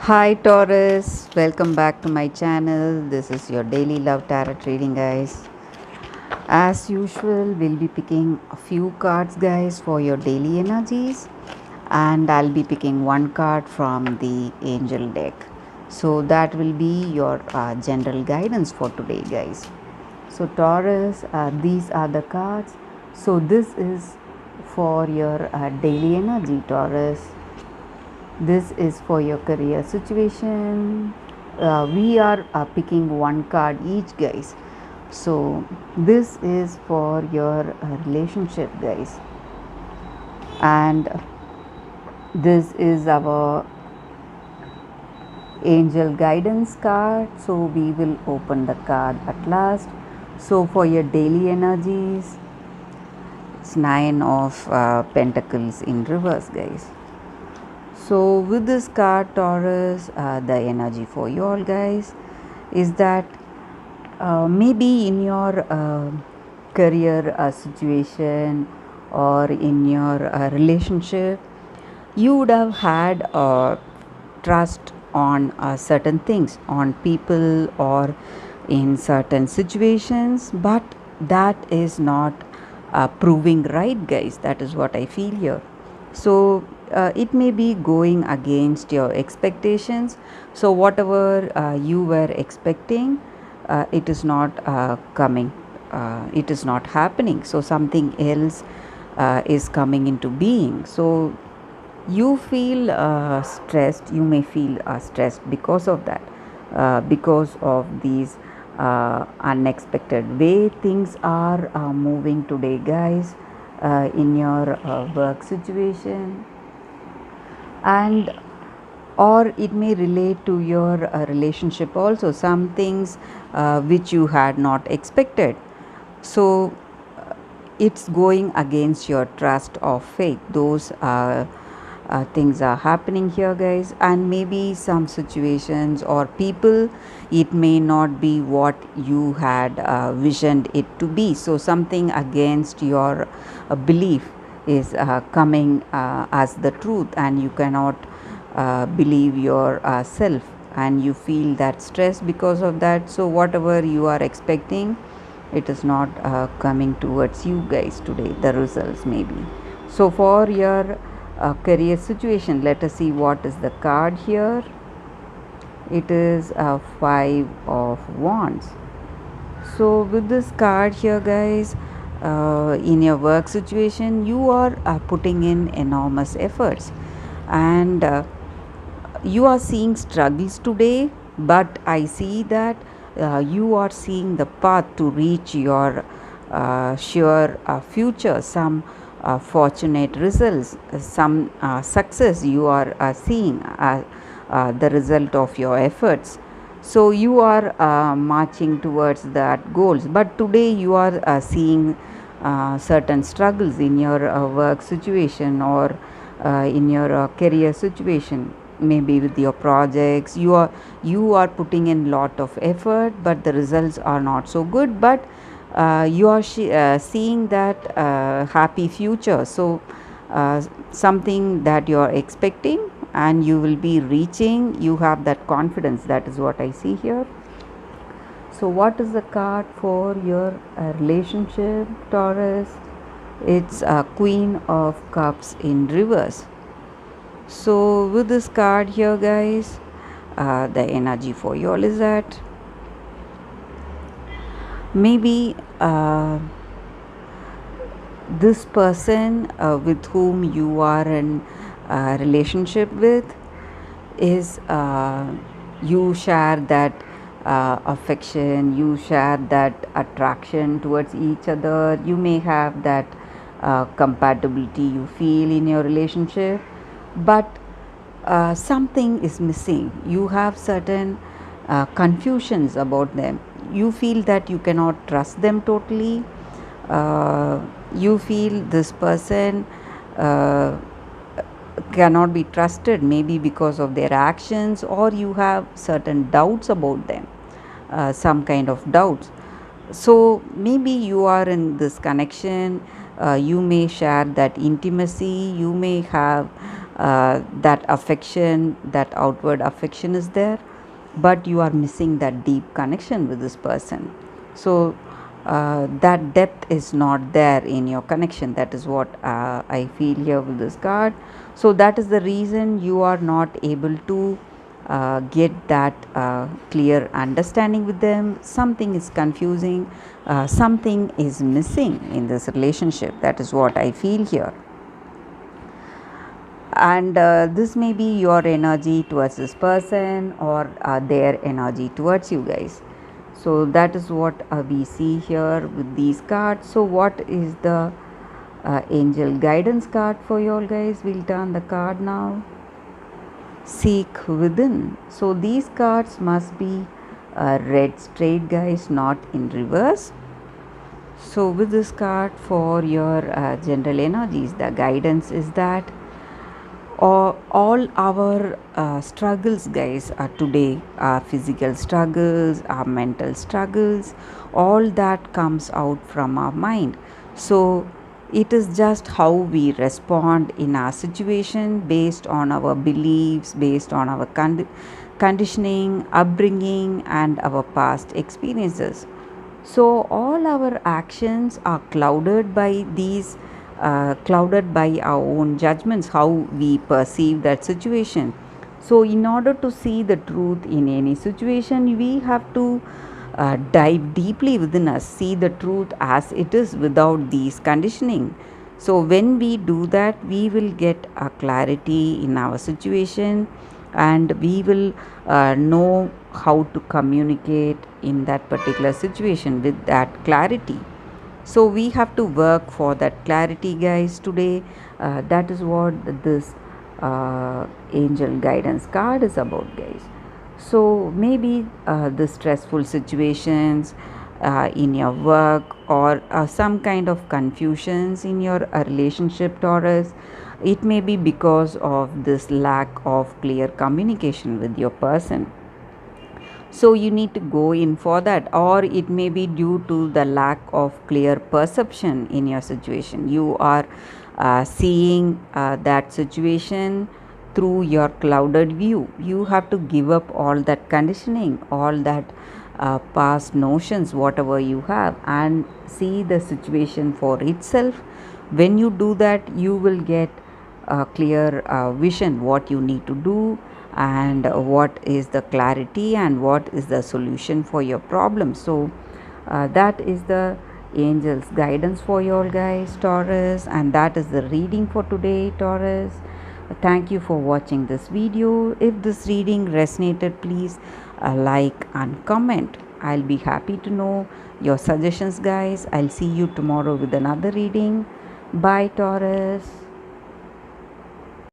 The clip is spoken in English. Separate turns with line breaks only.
Hi Taurus, welcome back to my channel. This is your daily love tarot reading, guys. As usual, we'll be picking a few cards, guys, for your daily energies, and I'll be picking one card from the angel deck. So that will be your general guidance for today, guys. So, Taurus, these are the cards. So, this is for your daily energy, Taurus. This is for your career situation. We are picking one card each, guys. So this is for your relationship, guys, and this is our angel guidance card. So we will open the card at last. So for your daily energies, it's nine of pentacles in reverse, guys. So with this card, Taurus, the energy for you all, guys, is that maybe in your career situation or in your relationship, you would have had trust on certain things, on people or in certain situations, but that is not proving right, guys. That is what I feel here. So it may be going against your expectations. So whatever you were expecting, it is not coming, it is not happening. So something else is coming into being. So you feel stressed, you may feel stressed because of that, because of these unexpected way things are moving today, guys, in your work situation, and or it may relate to your relationship also, some things which you had not expected. So it's going against your trust or faith. Those things are happening here, guys, and maybe some situations or people, it may not be what you had visioned it to be. So something against your belief is coming as the truth, and you cannot believe yourself, and you feel that stress because of that. So whatever you are expecting, it is not coming towards you, guys, today, the results maybe. So for your career situation, let us see what is the card here. It is a five of wands. So with this card here, guys, in your work situation, you are putting in enormous efforts, and you are seeing struggles today, but I see that you are seeing the path to reach your sure future, some fortunate results, some success you are seeing the result of your efforts. So you are marching towards that goals, but today you are seeing certain struggles in your work situation or in your career situation, maybe with your projects. You are putting in lot of effort, but the results are not so good, but you are seeing that happy future. So something that you are expecting and you will be reaching, you have that confidence. That is what I see here. So what is the card for your relationship, Taurus? It's a Queen of Cups in reverse. So with this card here, guys, the energy for you all is that maybe this person with whom you are in relationship with is you share that affection, you share that attraction towards each other, you may have that compatibility you feel in your relationship, but something is missing. You have certain confusions about them. You feel that you cannot trust them totally. You feel this person cannot be trusted, maybe because of their actions, or you have certain doubts about them, some kind of doubts. So maybe you are in this connection, you may share that intimacy, you may have that affection, that outward affection is there, but you are missing that deep connection with this person. So that depth is not there in your connection. That is what I feel here with this card. So that is the reason you are not able to get that clear understanding with them. Something is confusing, something is missing in this relationship. That is what I feel here. And this may be your energy towards this person, or their energy towards you guys. So that is what we see here with these cards. So what is the angel guidance card for you all guys? We'll turn the card now. Seek within. So these cards must be read straight guys, not in reverse. So with this card for your general energies, the guidance is that all our struggles guys are today, our physical struggles, our mental struggles, all that comes out from our mind. So it is just how we respond in our situation based on our beliefs, based on our conditioning, upbringing, and our past experiences. So all our actions are clouded by these, clouded by our own judgments, how we perceive that situation. So in order to see the truth in any situation, we have to dive deeply within us, see the truth as it is without these conditioning. So when we do that, we will get a clarity in our situation, and we will know how to communicate in that particular situation with that clarity. So we have to work for that clarity guys today. That is what this angel guidance card is about guys. So maybe the stressful situations in your work, or some kind of confusions in your relationship, Taurus, it may be because of this lack of clear communication with your person. So you need to go in for that, or it may be due to the lack of clear perception in your situation. You are seeing that situation through your clouded view. You have to give up all that conditioning, all that past notions, whatever you have, and see the situation for itself. When you do that, you will get a clear vision what you need to do, and what is the clarity, and what is the solution for your problem. So that is the angels guidance for you all guys, Taurus, and that is the reading for today, Taurus. Thank you for watching this video. If this reading resonated, please like and comment. I'll be happy to know your suggestions guys. I'll see you tomorrow with another reading. Bye, Taurus.